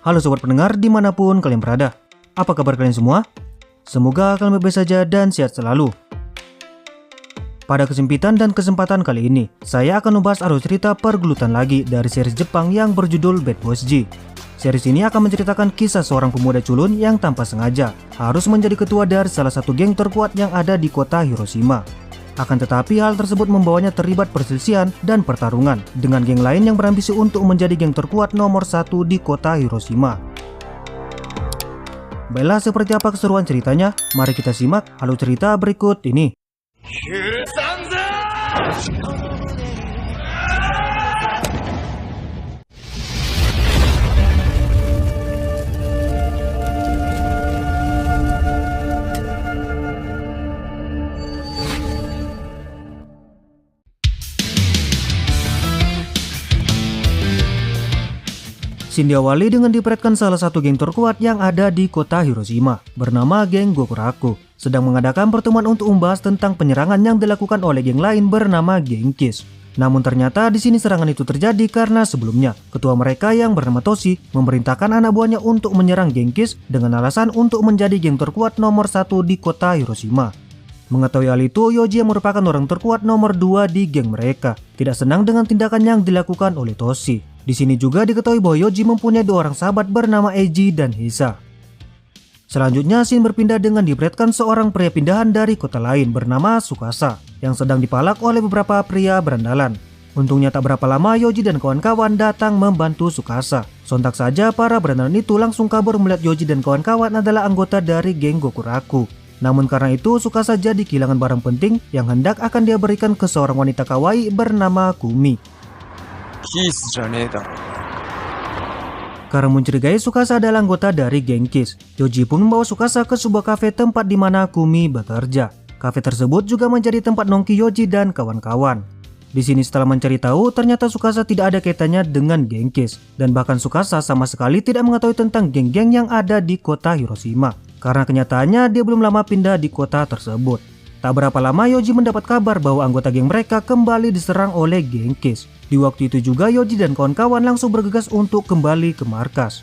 Halo sobat pendengar dimanapun kalian berada. Apa kabar kalian semua? Semoga kalian baik-baik saja dan sehat selalu. Pada kesempatan kali ini, saya akan membahas alur cerita pergelutan lagi dari series Jepang yang berjudul Bad Boys G. Series ini akan menceritakan kisah seorang pemuda culun yang tanpa sengaja harus menjadi ketua dari salah satu geng terkuat yang ada di kota Hiroshima. Akan tetapi hal tersebut membawanya terlibat perselisihan dan pertarungan dengan geng lain yang berambisi untuk menjadi geng terkuat nomor 1 di kota Hiroshima. Baiklah, seperti apa keseruan ceritanya? Mari kita simak alur cerita berikut ini. Scene diawali dengan diperlihatkan salah satu geng terkuat yang ada di kota Hiroshima, bernama geng Gokuraku, sedang mengadakan pertemuan untuk membahas tentang penyerangan yang dilakukan oleh geng lain bernama geng Kiss. Namun ternyata di sini serangan itu terjadi karena sebelumnya ketua mereka yang bernama Toshi memerintahkan anak buahnya untuk menyerang geng Kiss dengan alasan untuk menjadi geng terkuat nomor 1 di kota Hiroshima. Mengetahui hal itu, Yoji yang merupakan orang terkuat nomor 2 di geng mereka tidak senang dengan tindakan yang dilakukan oleh Toshi. Di sini juga diketahui bahwa Yoji mempunyai dua orang sahabat bernama Eiji dan Hisa. Selanjutnya, scene berpindah dengan diperlihatkan seorang pria pindahan dari kota lain bernama Tsukasa yang sedang dipalak oleh beberapa pria berandalan. Untungnya tak berapa lama Yoji dan kawan-kawan datang membantu Tsukasa. Sontak saja para berandalan itu langsung kabur melihat Yoji dan kawan-kawan adalah anggota dari geng Gokuraku. Namun karena itu Tsukasa jadi kehilangan barang penting yang hendak akan dia berikan ke seorang wanita kawaii bernama Kumi. Karena mencurigai Tsukasa adalah anggota dari geng Kiss, Yoji pun membawa Tsukasa ke sebuah kafe tempat di mana Kumi bekerja. Kafe tersebut juga menjadi tempat nongki Yoji dan kawan-kawan. Di sini setelah mencari tahu, ternyata Tsukasa tidak ada kaitannya dengan geng Kiss, dan bahkan Tsukasa sama sekali tidak mengetahui tentang geng-geng yang ada di kota Hiroshima. Karena kenyataannya dia belum lama pindah di kota tersebut. Tak berapa lama Yoji mendapat kabar bahwa anggota geng mereka kembali diserang oleh geng Kiss. Di waktu itu juga Yoji dan kawan-kawan langsung bergegas untuk kembali ke markas.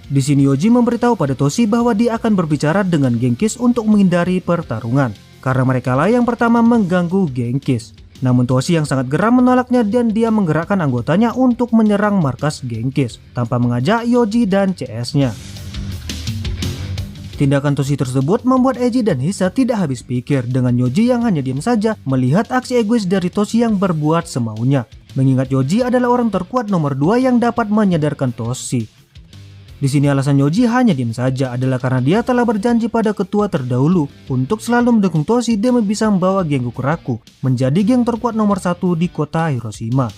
Di sini Yoji memberitahu pada Toshi bahwa dia akan berbicara dengan geng Kiss untuk menghindari pertarungan, karena mereka lah yang pertama mengganggu geng Kiss. Namun Toshi yang sangat geram menolaknya dan dia menggerakkan anggotanya untuk menyerang markas geng Kiss tanpa mengajak Yoji dan CS-nya. Tindakan Toshi tersebut membuat Eiji dan Hisa tidak habis pikir dengan Yoji yang hanya diam saja melihat aksi egois dari Toshi yang berbuat semaunya. Mengingat Yoji adalah orang terkuat nomor 2 yang dapat menyadarkan Toshi. Di sini alasan Yoji hanya diam saja adalah karena dia telah berjanji pada ketua terdahulu untuk selalu mendukung Toshi demi bisa membawa geng Gokuraku menjadi geng terkuat nomor 1 di kota Hiroshima.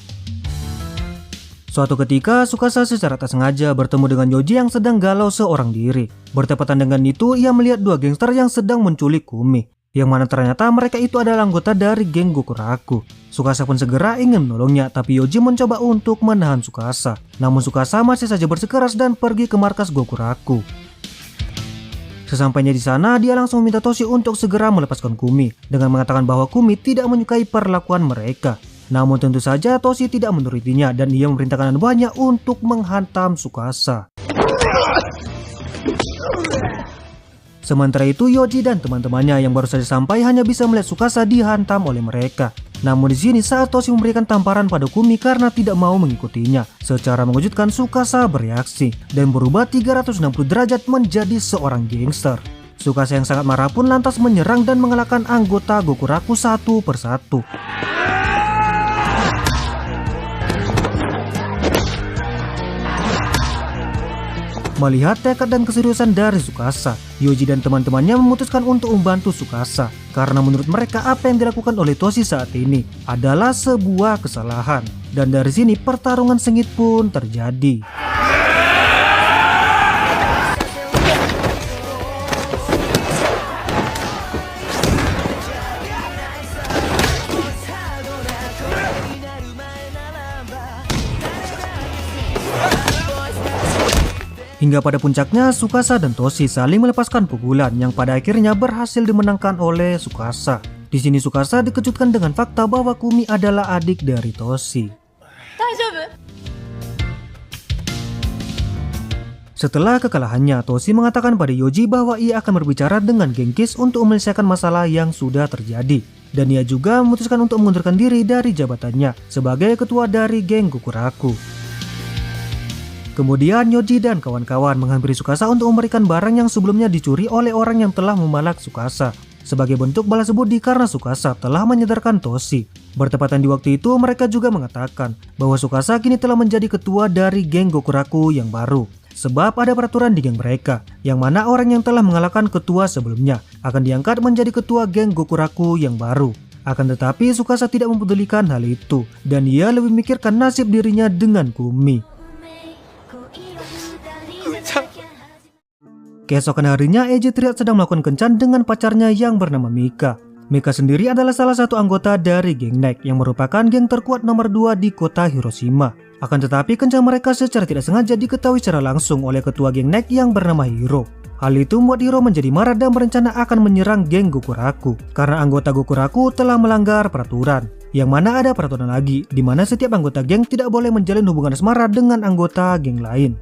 Suatu ketika, Tsukasa secara tak sengaja bertemu dengan Yoji yang sedang galau seorang diri. Bertepatan dengan itu, ia melihat dua gangster yang sedang menculik Kumi, yang mana ternyata mereka itu adalah anggota dari geng Gokuraku. Tsukasa pun segera ingin menolongnya, tapi Yoji mencoba untuk menahan Tsukasa. Namun Tsukasa masih saja bersikeras dan pergi ke markas Gokuraku. Sesampainya di sana, dia langsung meminta Toshi untuk segera melepaskan Kumi dengan mengatakan bahwa Kumi tidak menyukai perlakuan mereka. Namun tentu saja Toshi tidak menurutinya dan ia memerintahkan anak buahnya untuk menghantam Tsukasa. Sementara itu Yoji dan teman-temannya yang baru saja sampai hanya bisa melihat Tsukasa dihantam oleh mereka. Namun di sini saat Toshi memberikan tamparan pada Kumi karena tidak mau mengikutinya, secara mengejutkan Tsukasa bereaksi dan berubah 360 derajat menjadi seorang gangster. Tsukasa yang sangat marah pun lantas menyerang dan mengalahkan anggota Gokuraku satu persatu. Melihat tekad dan keseriusan dari Tsukasa, Yoji dan teman-temannya memutuskan untuk membantu Tsukasa karena menurut mereka apa yang dilakukan oleh Toshi saat ini adalah sebuah kesalahan. Dan dari sini pertarungan sengit pun terjadi. Hingga pada puncaknya, Tsukasa dan Toshi saling melepaskan pukulan yang pada akhirnya berhasil dimenangkan oleh Tsukasa. Di sini Tsukasa dikejutkan dengan fakta bahwa Kumi adalah adik dari Toshi. Setelah kekalahannya, Toshi mengatakan pada Yoji bahwa ia akan berbicara dengan geng Kiss untuk menyelesaikan masalah yang sudah terjadi. Dan ia juga memutuskan untuk mengundurkan diri dari jabatannya sebagai ketua dari geng Gokuraku. Kemudian Yoji dan kawan-kawan menghampiri Tsukasa untuk memberikan barang yang sebelumnya dicuri oleh orang yang telah memalak Tsukasa. Sebagai bentuk balas budi karena Tsukasa telah menyadarkan Toshi. Bertepatan di waktu itu mereka juga mengatakan bahwa Tsukasa kini telah menjadi ketua dari geng Gokuraku yang baru. Sebab ada peraturan di geng mereka, yang mana orang yang telah mengalahkan ketua sebelumnya akan diangkat menjadi ketua geng Gokuraku yang baru. Akan tetapi Tsukasa tidak mempedulikan hal itu, dan ia lebih memikirkan nasib dirinya dengan Kumi. Keesokan harinya, Eiji terlihat sedang melakukan kencan dengan pacarnya yang bernama Mika. Mika sendiri adalah salah satu anggota dari geng Neck yang merupakan geng terkuat nomor 2 di kota Hiroshima. Akan tetapi kencan mereka secara tidak sengaja diketahui secara langsung oleh ketua geng Neck yang bernama Hiro. Hal itu membuat Hiro menjadi marah dan berencana akan menyerang geng Gokuraku karena anggota Gokuraku telah melanggar peraturan. Yang mana ada peraturan lagi, di mana setiap anggota geng tidak boleh menjalin hubungan asmara dengan anggota geng lain.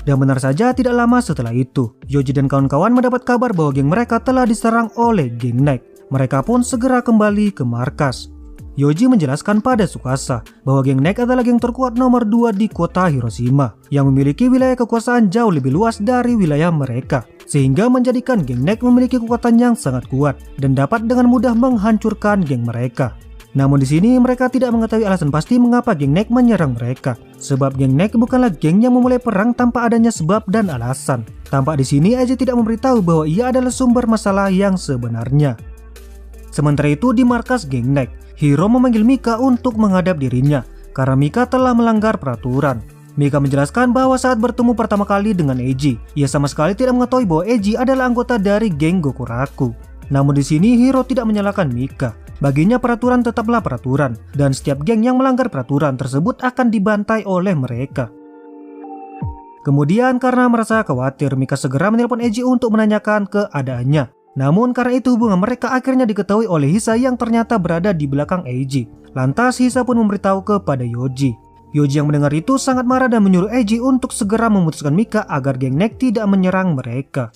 Dan benar saja tidak lama setelah itu, Yoji dan kawan-kawan mendapat kabar bahwa geng mereka telah diserang oleh geng Neck. Mereka pun segera kembali ke markas. Yoji menjelaskan pada Tsukasa bahwa geng Neck adalah geng terkuat nomor 2 di kota Hiroshima yang memiliki wilayah kekuasaan jauh lebih luas dari wilayah mereka, sehingga menjadikan geng Neck memiliki kekuatan yang sangat kuat dan dapat dengan mudah menghancurkan geng mereka. Namun di sini mereka tidak mengetahui alasan pasti mengapa geng Neck menyerang mereka, sebab geng Neck bukanlah geng yang memulai perang tanpa adanya sebab dan alasan. Tampak di sini Eiji tidak memberitahu bahwa ia adalah sumber masalah yang sebenarnya. Sementara itu di markas geng Neck, Hiro memanggil Mika untuk menghadap dirinya karena Mika telah melanggar peraturan. Mika menjelaskan bahwa saat bertemu pertama kali dengan Eiji, ia sama sekali tidak mengetahui bahwa Eiji adalah anggota dari geng Gokuraku. Namun di sini Hiro tidak menyalahkan Mika. Baginya peraturan tetaplah peraturan, dan setiap geng yang melanggar peraturan tersebut akan dibantai oleh mereka. Kemudian karena merasa khawatir, Mika segera menelpon Eiji untuk menanyakan keadaannya. Namun karena itu hubungan mereka akhirnya diketahui oleh Hisa yang ternyata berada di belakang Eiji. Lantas Hisa pun memberitahu kepada Yoji. Yoji yang mendengar itu sangat marah dan menyuruh Eiji untuk segera memutuskan Mika agar geng Neck tidak menyerang mereka.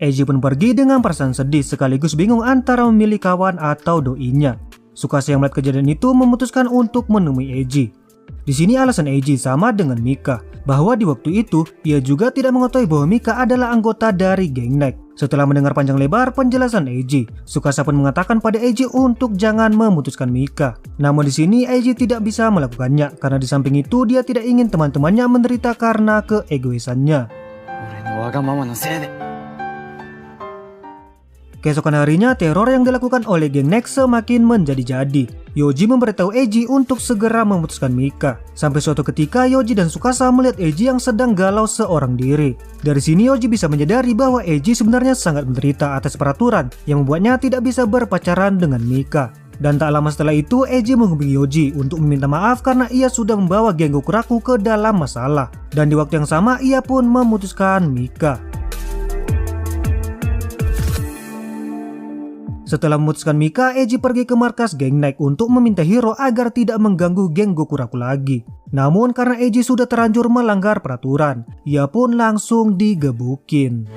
Eiji pun pergi dengan perasaan sedih sekaligus bingung antara memilih kawan atau doinya. Tsukasa yang melihat kejadian itu memutuskan untuk menemui Eiji. Di sini alasan Eiji sama dengan Mika, bahwa di waktu itu ia juga tidak mengetahui bahwa Mika adalah anggota dari geng Neck. Setelah mendengar panjang lebar penjelasan Eiji, Tsukasa pun mengatakan pada Eiji untuk jangan memutuskan Mika. Namun di sini Eiji tidak bisa melakukannya karena di samping itu dia tidak ingin teman-temannya menderita karena keegoisannya. Keesokan harinya, teror yang dilakukan oleh geng Neck semakin menjadi-jadi. Yoji memberitahu Eiji untuk segera memutuskan Mika. Sampai suatu ketika Yoji dan Tsukasa melihat Eiji yang sedang galau seorang diri. Dari sini Yoji bisa menyadari bahwa Eiji sebenarnya sangat menderita atas peraturan yang membuatnya tidak bisa berpacaran dengan Mika. Dan tak lama setelah itu Eiji menghubungi Yoji untuk meminta maaf karena ia sudah membawa geng Gokuraku ke dalam masalah. Dan di waktu yang sama ia pun memutuskan Mika. Setelah memutuskan Mika, Eiji pergi ke markas geng Neck untuk meminta Hiro agar tidak mengganggu geng Gokuraku lagi. Namun karena Eiji sudah terlanjur melanggar peraturan, ia pun langsung digebukin.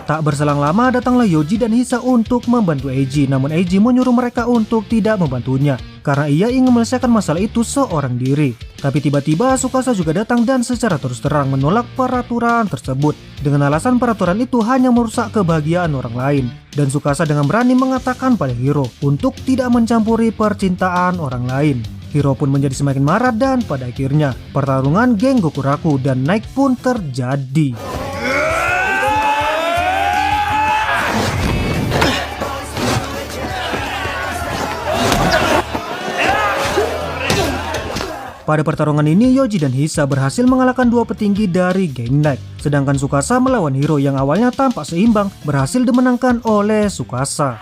Tak berselang lama datanglah Yoji dan Hisa untuk membantu Eiji, namun Eiji menyuruh mereka untuk tidak membantunya karena ia ingin menyelesaikan masalah itu seorang diri. Tapi tiba-tiba Tsukasa juga datang dan secara terus terang menolak peraturan tersebut dengan alasan peraturan itu hanya merusak kebahagiaan orang lain. Dan Tsukasa dengan berani mengatakan pada Hiro untuk tidak mencampuri percintaan orang lain. Hiro pun menjadi semakin marah dan pada akhirnya pertarungan geng Gokuraku dan Neck pun terjadi. Pada pertarungan ini, Yoji dan Hisa berhasil mengalahkan dua petinggi dari geng Neck. Sedangkan Tsukasa melawan Hiro yang awalnya tampak seimbang berhasil dimenangkan oleh Tsukasa.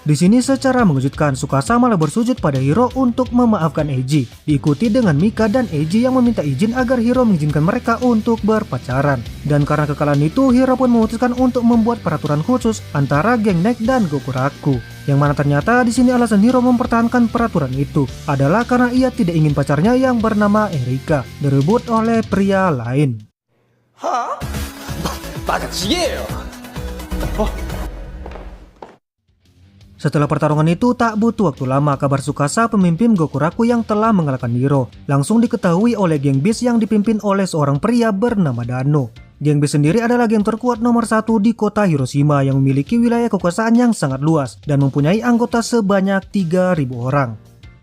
Di sini secara mengejutkan Tsukasa malah bersujud pada Hiro untuk memaafkan Eiji, diikuti dengan Mika dan Eiji yang meminta izin agar Hiro mengizinkan mereka untuk berpacaran. Dan karena kekalahan itu, Hiro pun memutuskan untuk membuat peraturan khusus antara geng Neck dan Gokuraku. Yang mana ternyata di sini alasan Hiro mempertahankan peraturan itu adalah karena ia tidak ingin pacarnya yang bernama Erika direbut oleh pria lain. Hah? Setelah pertarungan itu, tak butuh waktu lama kabar Tsukasa pemimpin Gokuraku yang telah mengalahkan Hiro langsung diketahui oleh geng Beast yang dipimpin oleh seorang pria bernama Dano. Geng Beast sendiri adalah geng terkuat nomor 1 di kota Hiroshima yang memiliki wilayah kekuasaan yang sangat luas dan mempunyai anggota sebanyak 3.000 orang.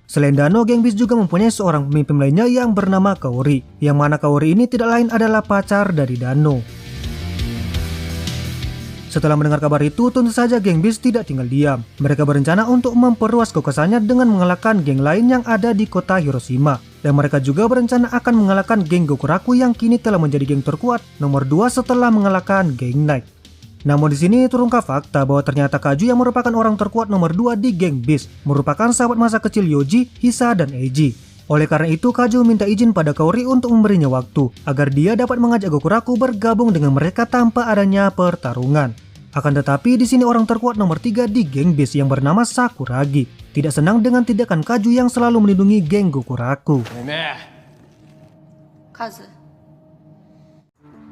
Selain Dano, geng Beast juga mempunyai seorang pemimpin lainnya yang bernama Kaori, yang mana Kaori ini tidak lain adalah pacar dari Dano. Setelah mendengar kabar itu, tentu saja geng Beast tidak tinggal diam. Mereka berencana untuk memperluas kekuasaannya dengan mengalahkan geng lain yang ada di kota Hiroshima. Dan mereka juga berencana akan mengalahkan geng Gokuraku yang kini telah menjadi geng terkuat nomor 2 setelah mengalahkan geng Knight. Namun di sini terungkap fakta bahwa ternyata Kaju yang merupakan orang terkuat nomor 2 di geng Beast merupakan sahabat masa kecil Yoji, Hisa, dan Eiji. Oleh karena itu, Kaju minta izin pada Kaori untuk memberinya waktu agar dia dapat mengajak Gokuraku bergabung dengan mereka tanpa adanya pertarungan. Akan tetapi di sini orang terkuat nomor 3 di geng Beast yang bernama Sakuragi tidak senang dengan tindakan Kaju yang selalu melindungi geng Gokuraku.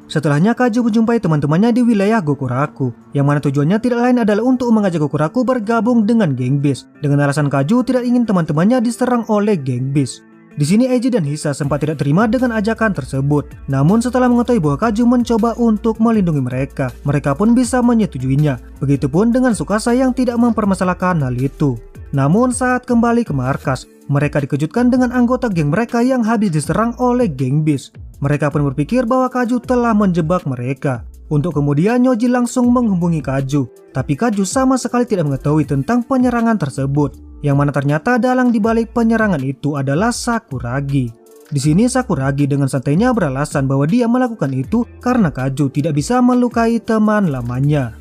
Setelahnya Kaju menjumpai teman-temannya di wilayah Gokuraku, yang mana tujuannya tidak lain adalah untuk mengajak Gokuraku bergabung dengan geng Beast, dengan alasan Kaju tidak ingin teman-temannya diserang oleh geng Beast. Di sini Eiji dan Hisa sempat tidak terima dengan ajakan tersebut. Namun setelah mengetahui bahwa Kaju mencoba untuk melindungi mereka, mereka pun bisa menyetujuinya. Begitupun dengan Tsukasa yang tidak mempermasalahkan hal itu. Namun saat kembali ke markas, mereka dikejutkan dengan anggota geng mereka yang habis diserang oleh geng Beast. Mereka pun berpikir bahwa Kaju telah menjebak mereka. Untuk kemudian Yoji langsung menghubungi Kaju, tapi Kaju sama sekali tidak mengetahui tentang penyerangan tersebut, yang mana ternyata dalang dibalik penyerangan itu adalah Sakuragi. Di sini Sakuragi dengan santainya beralasan bahwa dia melakukan itu karena Kaju tidak bisa melukai teman lamanya.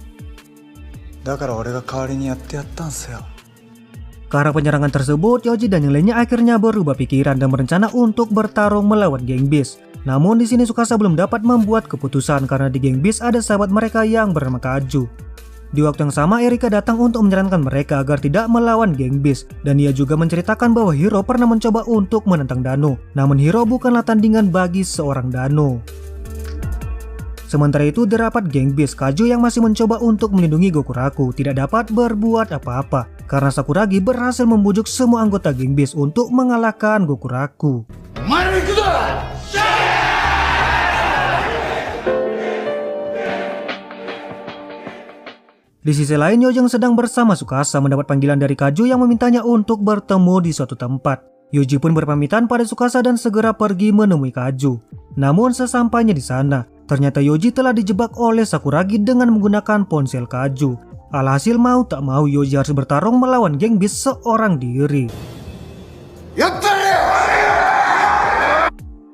Karena penyerangan tersebut, Yoji dan yang lainnya akhirnya berubah pikiran dan berencana untuk bertarung melawan geng Beast. Namun di sini Tsukasa belum dapat membuat keputusan karena di geng Beast ada sahabat mereka yang bernama Kaju. Di waktu yang sama, Erika datang untuk menyarankan mereka agar tidak melawan geng Beast, dan ia juga menceritakan bahwa Hiro pernah mencoba untuk menentang Dano. Namun Hiro bukanlah tandingan bagi seorang Dano. Sementara itu, di rapat geng Beast, Kaju yang masih mencoba untuk melindungi Gokuraku tidak dapat berbuat apa-apa karena Sakuragi berhasil membujuk semua anggota geng Beast untuk mengalahkan Gokuraku. Di sisi lain, Yoji yang sedang bersama Tsukasa mendapat panggilan dari Kaju yang memintanya untuk bertemu di suatu tempat. Yoji pun berpamitan pada Tsukasa dan segera pergi menemui Kaju. Namun sesampainya di sana, ternyata Yoji telah dijebak oleh Sakuragi dengan menggunakan ponsel Kaju. Alhasil mau tak mau Yoji harus bertarung melawan geng Beast seorang diri.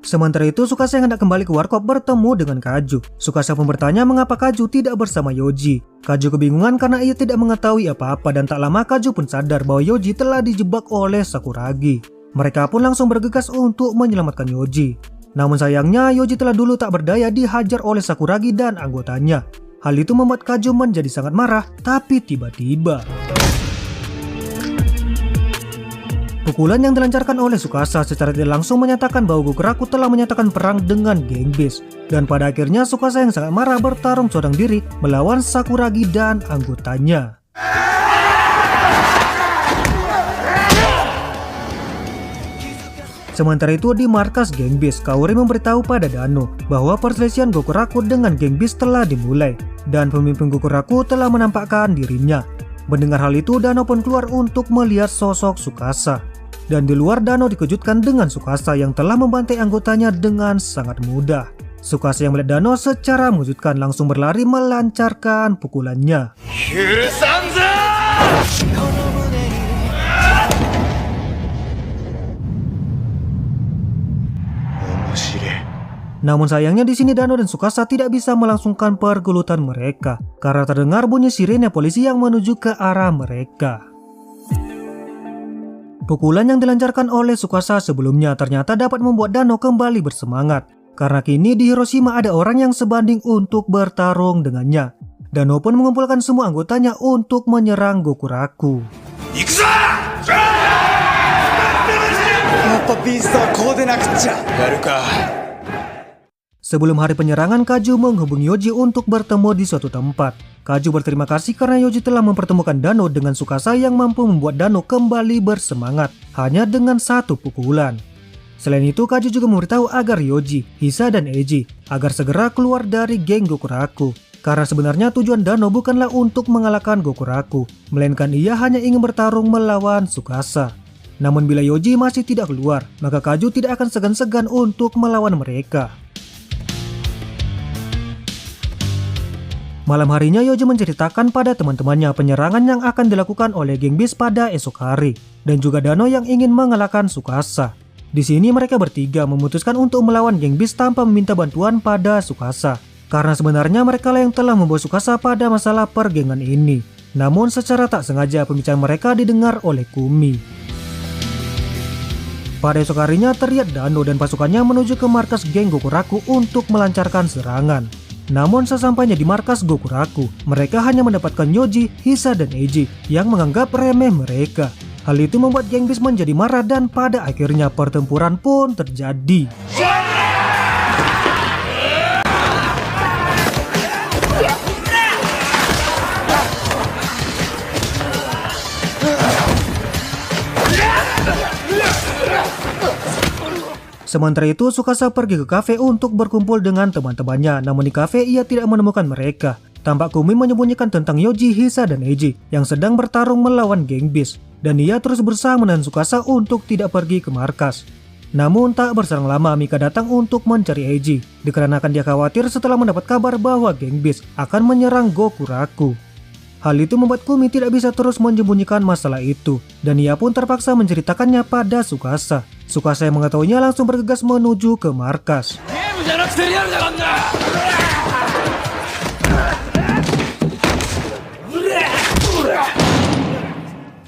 Sementara itu, Tsukasa yang hendak kembali ke warkop bertemu dengan Kaju. Tsukasa pun bertanya mengapa Kaju tidak bersama Yoji. Kaju kebingungan karena ia tidak mengetahui apa-apa dan tak lama Kaju pun sadar bahwa Yoji telah dijebak oleh Sakuragi. Mereka pun langsung bergegas untuk menyelamatkan Yoji. Namun sayangnya Yoji telah dulu tak berdaya dihajar oleh Sakuragi dan anggotanya. Hal itu membuat Kaju menjadi sangat marah, tapi tiba-tiba pukulan yang dilancarkan oleh Tsukasa secara tidak langsung menyatakan bahwa Gokuraku telah menyatakan perang dengan geng Beast. Dan pada akhirnya Tsukasa yang sangat marah bertarung seorang diri melawan Sakuragi dan anggotanya. Sementara itu di markas geng Beast, Kaori memberitahu pada Dano bahwa perselisihan Gokuraku dengan geng Beast telah dimulai dan pemimpin Gokuraku telah menampakkan dirinya. Mendengar hal itu, Dano pun keluar untuk melihat sosok Tsukasa. Dan di luar, Dano dikejutkan dengan Tsukasa yang telah membantai anggotanya dengan sangat mudah. Tsukasa yang melihat Dano secara mengejutkan langsung berlari melancarkan pukulannya. Namun sayangnya di sini Dano dan Tsukasa tidak bisa melangsungkan pergelutan mereka karena terdengar bunyi sirene polisi yang menuju ke arah mereka. Pukulan yang dilancarkan oleh Tsukasa sebelumnya ternyata dapat membuat Dano kembali bersemangat. Karena kini di Hiroshima ada orang yang sebanding untuk bertarung dengannya. Dano pun mengumpulkan semua anggotanya untuk menyerang Gokuraku. Sebelum hari penyerangan, Kaju menghubungi Yoji untuk bertemu di suatu tempat. Kaju berterima kasih karena Yoji telah mempertemukan Dano dengan Tsukasa yang mampu membuat Dano kembali bersemangat hanya dengan satu pukulan. Selain itu, Kaju juga memberitahu agar Yoji, Hisa, dan Eiji agar segera keluar dari geng Gokuraku. Karena sebenarnya tujuan Dano bukanlah untuk mengalahkan Gokuraku, melainkan ia hanya ingin bertarung melawan Tsukasa. Namun bila Yoji masih tidak keluar, maka Kaju tidak akan segan-segan untuk melawan mereka. Malam harinya Yoji menceritakan pada teman-temannya penyerangan yang akan dilakukan oleh geng Beast pada esok hari, dan juga Dano yang ingin mengalahkan Tsukasa. Di sini mereka bertiga memutuskan untuk melawan geng Beast tanpa meminta bantuan pada Tsukasa, karena sebenarnya mereka lah yang telah membawa Tsukasa pada masalah pergengan ini. Namun secara tak sengaja pembicaraan mereka didengar oleh Kumi. Pada esok harinya terlihat Dano dan pasukannya menuju ke markas geng Gokuraku untuk melancarkan serangan. Namun sesampainya di markas Gokuraku, mereka hanya mendapatkan Yoji, Hisa, dan Eiji yang menganggap remeh mereka. Hal itu membuat geng Beast menjadi marah dan pada akhirnya pertempuran pun terjadi. Sementara itu, Tsukasa pergi ke kafe untuk berkumpul dengan teman-temannya, namun di kafe ia tidak menemukan mereka. Tampak Kumi menyembunyikan tentang Yoji, Hisa, dan Eiji yang sedang bertarung melawan geng Beast, dan ia terus berusaha menahan Tsukasa untuk tidak pergi ke markas. Namun tak berselang lama Mika datang untuk mencari Eiji, dikarenakan dia khawatir setelah mendapat kabar bahwa geng Beast akan menyerang Gokuraku. Hal itu membuat Kumi tidak bisa terus menyembunyikan masalah itu, dan ia pun terpaksa menceritakannya pada Tsukasa. Tsukasa yang mengetahuinya langsung bergegas menuju ke markas.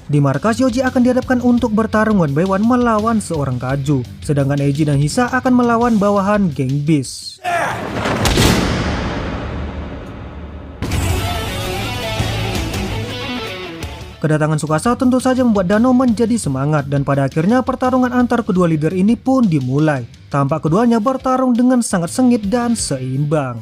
Di markas, Yoji akan dihadapkan untuk bertarung one by one melawan seorang Kaju, sedangkan Eiji dan Hisa akan melawan bawahan geng Beast. Kedatangan Tsukasa tentu saja membuat Dano menjadi semangat, dan pada akhirnya pertarungan antar kedua leader ini pun dimulai. Tampak keduanya bertarung dengan sangat sengit dan seimbang.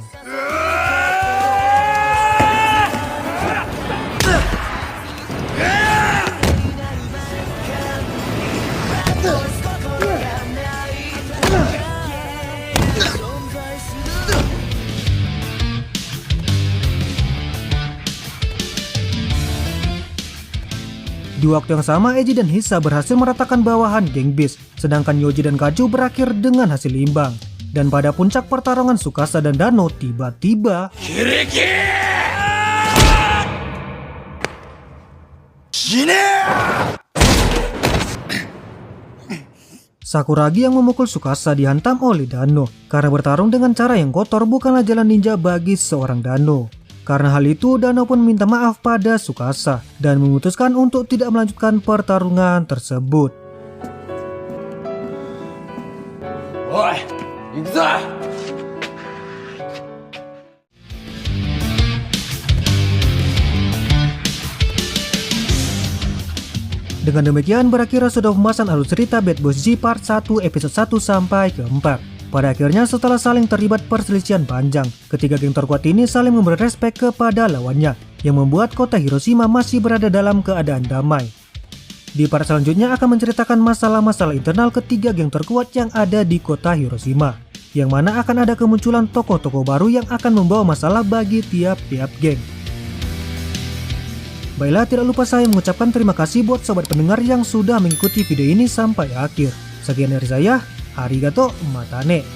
Di waktu yang sama, Eiji dan Hisa berhasil meratakan bawahan geng Beast, sedangkan Yoji dan Kaju berakhir dengan hasil imbang. Dan pada puncak pertarungan, Tsukasa dan Dano tiba-tiba Sakuragi yang memukul Tsukasa dihantam oleh Dano, karena bertarung dengan cara yang kotor bukanlah jalan ninja bagi seorang Dano. Karena hal itu, Dano pun minta maaf pada Tsukasa dan memutuskan untuk tidak melanjutkan pertarungan tersebut. Oi, ikuzo! Dengan demikian berakhir sudah pembahasan alur cerita Bad Boys G Part 1 episode 1 sampai ke 4. Pada akhirnya setelah saling terlibat perselisihan panjang, ketiga geng terkuat ini saling memberi respek kepada lawannya, yang membuat kota Hiroshima masih berada dalam keadaan damai. Di part selanjutnya akan menceritakan masalah-masalah internal ketiga geng terkuat yang ada di kota Hiroshima, yang mana akan ada kemunculan tokoh-tokoh baru yang akan membawa masalah bagi tiap-tiap geng. Baiklah, tidak lupa saya mengucapkan terima kasih buat sobat pendengar yang sudah mengikuti video ini sampai akhir. Sekian dari saya. Arigato matane.